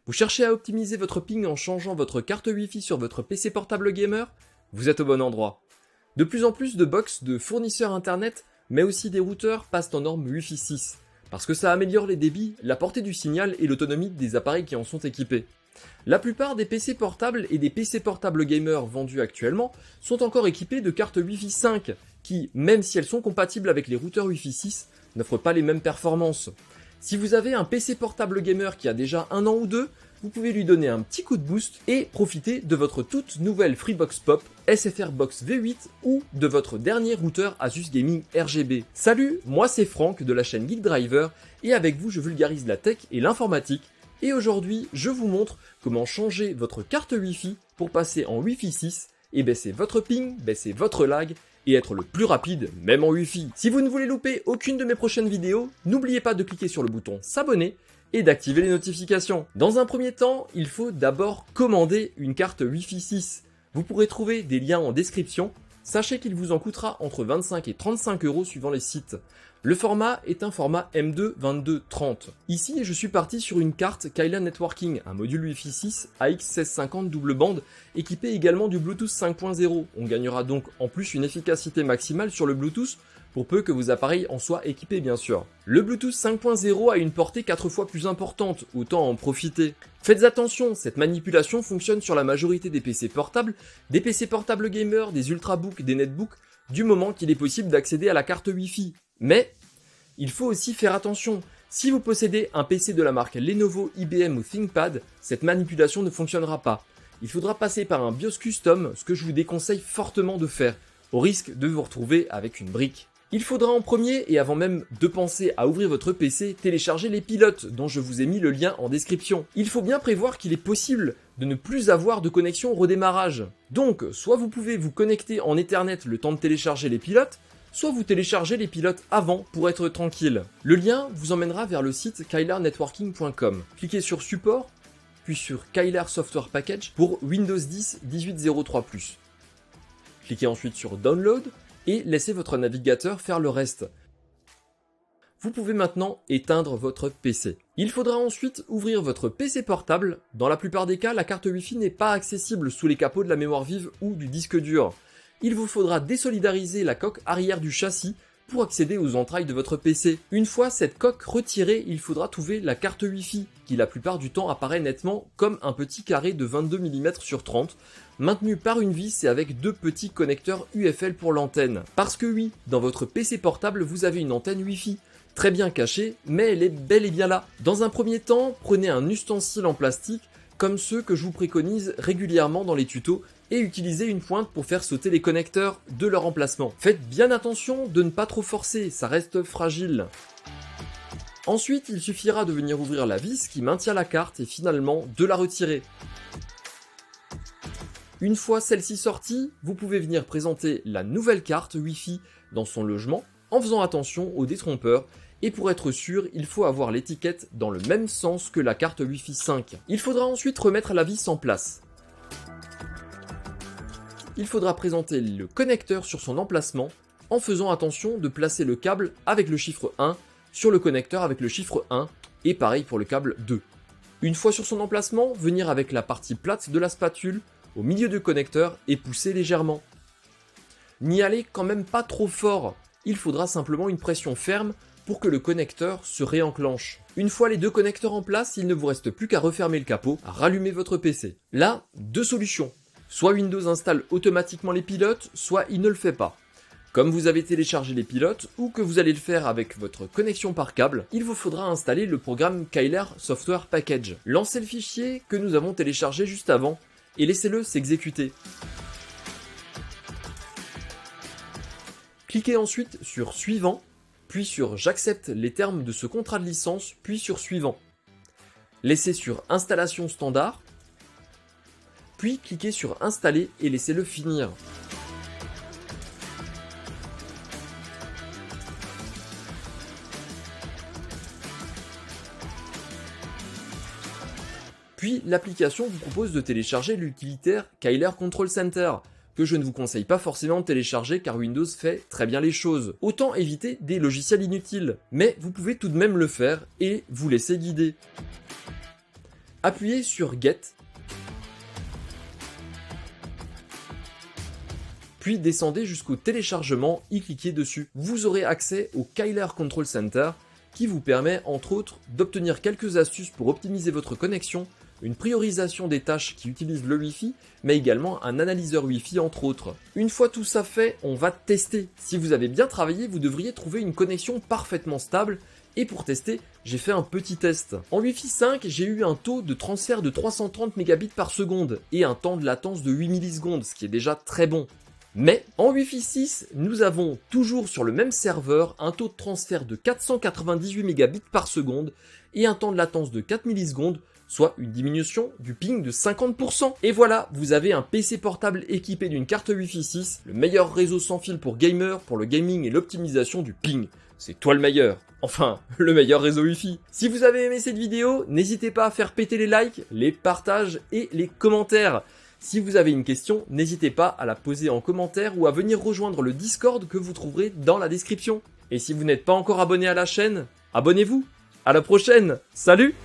Vous cherchez à optimiser votre ping en changeant votre carte Wi-Fi sur votre PC portable gamer? Vous êtes au bon endroit. De plus en plus de box de fournisseurs internet, mais aussi des routeurs passent en norme Wi-Fi 6, parce que ça améliore les débits, la portée du signal et l'autonomie des appareils qui en sont équipés. La plupart des PC portables et des PC portables gamers vendus actuellement sont encore équipés de cartes Wi-Fi 5, qui, même si elles sont compatibles avec les routeurs Wi-Fi 6, n'offrent pas les mêmes performances. Si vous avez un PC portable gamer qui a déjà 1 an ou 2, vous pouvez lui donner un petit coup de boost et profiter de votre toute nouvelle Freebox Pop SFR Box V8 ou de votre dernier routeur Asus Gaming RGB. Salut, moi c'est Franck de la chaîne Geek Driver et avec vous je vulgarise la tech et l'informatique. Et aujourd'hui, je vous montre comment changer votre carte Wi-Fi pour passer en Wi-Fi 6 et baisser votre ping, baisser votre lag et être le plus rapide, même en Wi-Fi. Si vous ne voulez louper aucune de mes prochaines vidéos, n'oubliez pas de cliquer sur le bouton s'abonner et d'activer les notifications. Dans un premier temps, il faut d'abord commander une carte Wi-Fi 6. Vous pourrez trouver des liens en description. Sachez qu'il vous en coûtera entre 25 et 35 € suivant les sites. Le format est un format M2 2230. Ici, je suis parti sur une carte Kayla Networking, un module Wi-Fi 6 AX1650 double bande, équipé également du Bluetooth 5.0. On gagnera donc en plus une efficacité maximale sur le Bluetooth, pour peu que vos appareils en soient équipés bien sûr. Le Bluetooth 5.0 a une portée 4 fois plus importante, autant en profiter. Faites attention, cette manipulation fonctionne sur la majorité des PC portables gamers, des ultrabooks, des netbooks, du moment qu'il est possible d'accéder à la carte Wi-Fi. Mais, il faut aussi faire attention. Si vous possédez un PC de la marque Lenovo, IBM ou ThinkPad, cette manipulation ne fonctionnera pas. Il faudra passer par un BIOS custom, ce que je vous déconseille fortement de faire, au risque de vous retrouver avec une brique. Il faudra en premier, et avant même de penser à ouvrir votre PC, télécharger les pilotes, dont je vous ai mis le lien en description. Il faut bien prévoir qu'il est possible de ne plus avoir de connexion au redémarrage. Donc, soit vous pouvez vous connecter en Ethernet le temps de télécharger les pilotes, soit vous téléchargez les pilotes avant pour être tranquille. Le lien vous emmènera vers le site kaylarnetworking.com. Cliquez sur Support, puis sur Kaylar Software Package pour Windows 10 18.03+. Cliquez ensuite sur Download et laissez votre navigateur faire le reste. Vous pouvez maintenant éteindre votre PC. Il faudra ensuite ouvrir votre PC portable. Dans la plupart des cas, la carte Wi-Fi n'est pas accessible sous les capots de la mémoire vive ou du disque dur. Il vous faudra désolidariser la coque arrière du châssis pour accéder aux entrailles de votre PC. Une fois cette coque retirée, il faudra trouver la carte Wi-Fi, qui la plupart du temps apparaît nettement comme un petit carré de 22 mm sur 30, maintenu par une vis et avec deux petits connecteurs UFL pour l'antenne. Parce que oui, dans votre PC portable, vous avez une antenne Wi-Fi, très bien cachée, mais elle est bel et bien là. Dans un premier temps, prenez un ustensile en plastique, comme ceux que je vous préconise régulièrement dans les tutos, et utilisez une pointe pour faire sauter les connecteurs de leur emplacement. Faites bien attention de ne pas trop forcer, ça reste fragile. Ensuite, il suffira de venir ouvrir la vis qui maintient la carte et finalement de la retirer. Une fois celle-ci sortie, vous pouvez venir présenter la nouvelle carte Wi-Fi dans son logement en faisant attention aux détrompeurs. Et pour être sûr, il faut avoir l'étiquette dans le même sens que la carte Wi-Fi 5. Il faudra ensuite remettre la vis en place. Il faudra présenter le connecteur sur son emplacement en faisant attention de placer le câble avec le chiffre 1 sur le connecteur avec le chiffre 1 et pareil pour le câble 2. Une fois sur son emplacement, venir avec la partie plate de la spatule au milieu du connecteur et pousser légèrement. N'y allez quand même pas trop fort, il faudra simplement une pression ferme pour que le connecteur se réenclenche. Une fois les deux connecteurs en place, il ne vous reste plus qu'à refermer le capot, à rallumer votre PC. Là, deux solutions. Soit Windows installe automatiquement les pilotes, soit il ne le fait pas. Comme vous avez téléchargé les pilotes, ou que vous allez le faire avec votre connexion par câble, il vous faudra installer le programme Kaylar Software Package. Lancez le fichier que nous avons téléchargé juste avant, et laissez-le s'exécuter. Cliquez ensuite sur Suivant, puis sur J'accepte les termes de ce contrat de licence, puis sur Suivant. Laissez sur Installation standard, puis cliquez sur Installer et laissez-le finir. Puis l'application vous propose de télécharger l'utilitaire Kaylar Control Center, que je ne vous conseille pas forcément de télécharger car Windows fait très bien les choses. Autant éviter des logiciels inutiles, mais vous pouvez tout de même le faire et vous laisser guider. appuyez sur Get, puis descendez jusqu'au téléchargement, y cliquez dessus. Vous aurez accès au Kyler Control Center qui vous permet entre autres d'obtenir quelques astuces pour optimiser votre connexion, une priorisation des tâches qui utilisent le Wi-Fi, mais également un analyseur Wi-Fi entre autres. Une fois tout ça fait, on va tester. Si vous avez bien travaillé, vous devriez trouver une connexion parfaitement stable. Et pour tester, j'ai fait un petit test. En Wi-Fi 5, j'ai eu un taux de transfert de 330 mégabits par seconde et un temps de latence de 8 millisecondes, ce qui est déjà très bon. Mais en Wi-Fi 6, nous avons toujours sur le même serveur un taux de transfert de 498 mégabits par seconde et un temps de latence de 4 millisecondes, soit une diminution du ping de 50%. Et voilà, vous avez un PC portable équipé d'une carte Wi-Fi 6, le meilleur réseau sans fil pour gamers, pour le gaming et l'optimisation du ping. C'est toi le meilleur. Enfin, le meilleur réseau Wi-Fi. Si vous avez aimé cette vidéo, n'hésitez pas à faire péter les likes, les partages et les commentaires. Si vous avez une question, n'hésitez pas à la poser en commentaire ou à venir rejoindre le Discord que vous trouverez dans la description. Et si vous n'êtes pas encore abonné à la chaîne, abonnez-vous. À la prochaine. Salut!